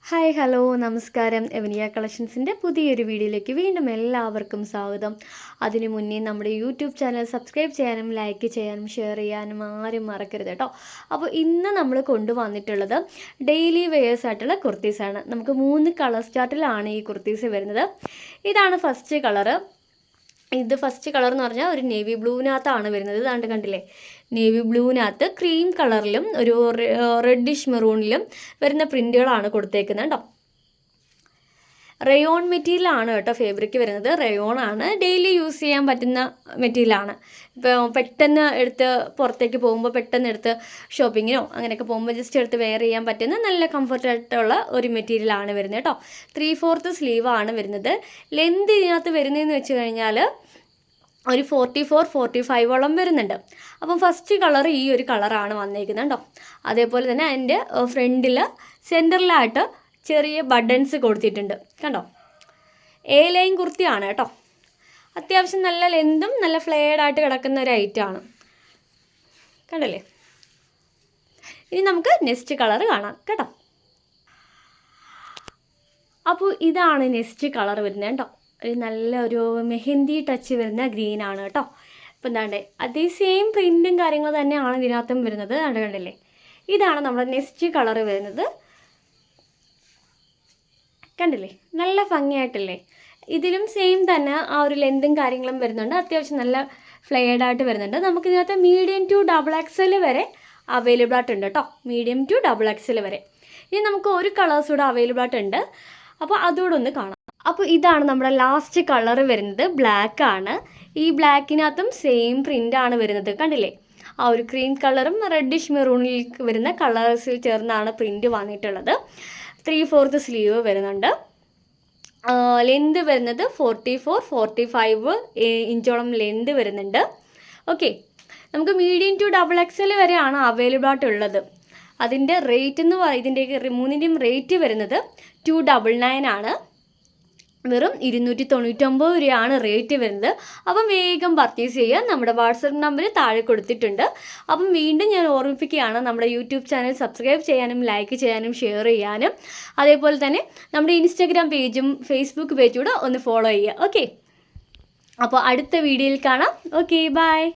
Hi hello നമസ്കാരം. എവനിയ കളക്ഷൻസിൻ്റെ പുതിയൊരു വീഡിയോയിലേക്ക് വീണ്ടും എല്ലാവർക്കും സ്വാഗതം. അതിനു മുന്നേ നമ്മുടെ യൂട്യൂബ് ചാനൽ സബ്സ്ക്രൈബ് ചെയ്യാനും ലൈക്ക് ചെയ്യാനും ഷെയർ ചെയ്യാനും ആരും മറക്കരുത് കേട്ടോ. അപ്പോൾ ഇന്ന് നമ്മൾ കൊണ്ടുവന്നിട്ടുള്ളത് ഡെയിലി വെയേഴ്സ് ആയിട്ടുള്ള കുർത്തീസാണ്. നമുക്ക് 3 കളർ സ്റ്റാർട്ടിലാണ് ഈ കുർത്തീസ് വരുന്നത്. ഇതാണ് ഫസ്റ്റ് കളറ്. ഇത് ഫസ്റ്റ് കളർ എന്ന് പറഞ്ഞാൽ ഒരു നേവി ബ്ലൂവിനകത്താണ് വരുന്നത്. ഇതാണ്ട് കണ്ടില്ലേ, നേവി ബ്ലൂവിനകത്ത് ക്രീം കളറിലും ഒരു റെഡിഷ് മെറൂണിലും വരുന്ന പ്രിൻറ്റുകളാണ് കൊടുത്തേക്കുന്നത് കേട്ടോ. റയോൺ മെറ്റീരിയലാണ് കേട്ടോ ഫാബ്രിക് വരുന്നത്. റയോൺ ആണ്, ഡെയിലി യൂസ് ചെയ്യാൻ പറ്റുന്ന മെറ്റീരിയലാണ്. ഇപ്പോൾ പെട്ടെന്ന് എടുത്ത് പുറത്തേക്ക് പോകുമ്പോൾ പെട്ടെന്ന് എടുത്ത് ഷോപ്പിങ്ങിനോ അങ്ങനെയൊക്കെ പോകുമ്പോൾ ജസ്റ്റ് എടുത്ത് വെയർ ചെയ്യാൻ പറ്റുന്ന നല്ല കംഫർട്ടായിട്ടുള്ള ഒരു മെറ്റീരിയലാണ് വരുന്നത് കേട്ടോ. 3/4 സ്ലീവാണ് വരുന്നത്. ലെന്ത് ഇതിനകത്ത് വരുന്നതെന്ന് വെച്ച് കഴിഞ്ഞാൽ ഒരു 44-45 വരുന്നുണ്ട്. അപ്പം ഫസ്റ്റ് കളർ ഈ ഒരു കളറാണ് വന്നേക്കുന്നത് കേട്ടോ. അതേപോലെ തന്നെ അതിൻ്റെ ഫ്രണ്ടിൽ സെൻറ്ററിലായിട്ട് ചെറിയ ബട്ടൺസ് കൊടുത്തിട്ടുണ്ട് കണ്ടോ. എ ലൈൻ കുർത്തിയാണ് കേട്ടോ. അത്യാവശ്യം നല്ല ലെന്തും നല്ല ഫ്ലെയർഡായിട്ട് കിടക്കുന്ന ഒരു ഐറ്റമാണ്. കണ്ടല്ലേ. ഇനി നമുക്ക് നെക്സ്റ്റ് കളർ കാണാം കേട്ടോ. അപ്പോൾ ഇതാണ് നെക്സ്റ്റ് കളർ വരുന്നത് കേട്ടോ. ഒരു നല്ലൊരു മെഹന്തി ടച്ച് വരുന്ന ഗ്രീനാണ് കേട്ടോ. അപ്പോൾ എന്താണ്ട് അതേ സെയിം പ്രിൻറ്റും കാര്യങ്ങളും തന്നെയാണ് ഇതിനകത്തും വരുന്നത്. കണ്ടില്ലേ, ഇതാണ് നമ്മുടെ നെക്സ്റ്റ് കളർ വരുന്നത്. കണ്ടില്ലേ, നല്ല ഭംഗിയായിട്ടല്ലേ. ഇതിലും സെയിം തന്നെ ആ ഒരു ലെന്തും കാര്യങ്ങളും വരുന്നുണ്ട്. അത്യാവശ്യം നല്ല ഫ്ലെയർഡായിട്ട് വരുന്നുണ്ട്. നമുക്കിതിനകത്ത് മീഡിയം ടു XXL വരെ അവൈലബിൾ ആയിട്ടുണ്ട് കേട്ടോ. മീഡിയം ടു XXL വരെ. ഇനി നമുക്ക് ഒരു കളേഴ്സ് കൂടെ അവൈലബിൾ ആയിട്ടുണ്ട്. അപ്പോൾ അതുകൂടെ ഒന്ന് കാണാം. അപ്പോൾ ഇതാണ് നമ്മുടെ ലാസ്റ്റ് കളർ വരുന്നത്. ബ്ലാക്ക് ആണ്. ഈ ബ്ലാക്കിനകത്തും സെയിം പ്രിൻ്റാണ് വരുന്നത്. കണ്ടില്ലേ, ആ ഒരു ക്രീം കളറും റെഡിഷ് മെറൂണിൽ വരുന്ന കളേഴ്സിൽ ചേർന്നാണ് പ്രിൻ്റ് വന്നിട്ടുള്ളത്. 3/4 സ്ലീവ് വരുന്നുണ്ട്. ലെന്ത് വരുന്നത് 44-45 ഇഞ്ചോളം ലെന്ത് വരുന്നുണ്ട്. ഓക്കെ, നമുക്ക് മീഡിയം ടു XXL വരെയാണ് അവൈലബിൾ ആയിട്ടുള്ളത്. അതിൻ്റെ റേറ്റ് എന്ന് ഇതിൻ്റെ മൂന്നിൻ്റെയും റേറ്റ് വരുന്നത് 299 ആണ്. വെറും 299 രൂപയാണ് റേറ്റ് വരുന്നത്. അപ്പം വേഗം പർച്ചേസ് ചെയ്യുക. നമ്മുടെ വാട്സപ്പ് നമ്പർ താഴെ കൊടുത്തിട്ടുണ്ട്. അപ്പം വീണ്ടും ഞാൻ ഓർമ്മിപ്പിക്കുകയാണ്, നമ്മുടെ യൂട്യൂബ് ചാനൽ സബ്സ്ക്രൈബ് ചെയ്യാനും ലൈക്ക് ചെയ്യാനും ഷെയർ ചെയ്യാനും അതേപോലെ തന്നെ നമ്മുടെ ഇൻസ്റ്റാഗ്രാം പേജും ഫേസ്ബുക്ക് പേജും കൂടെ ഒന്ന് ഫോളോ ചെയ്യുക. ഓക്കെ, അപ്പോൾ അടുത്ത വീഡിയോയിൽ കാണാം. Okay, by.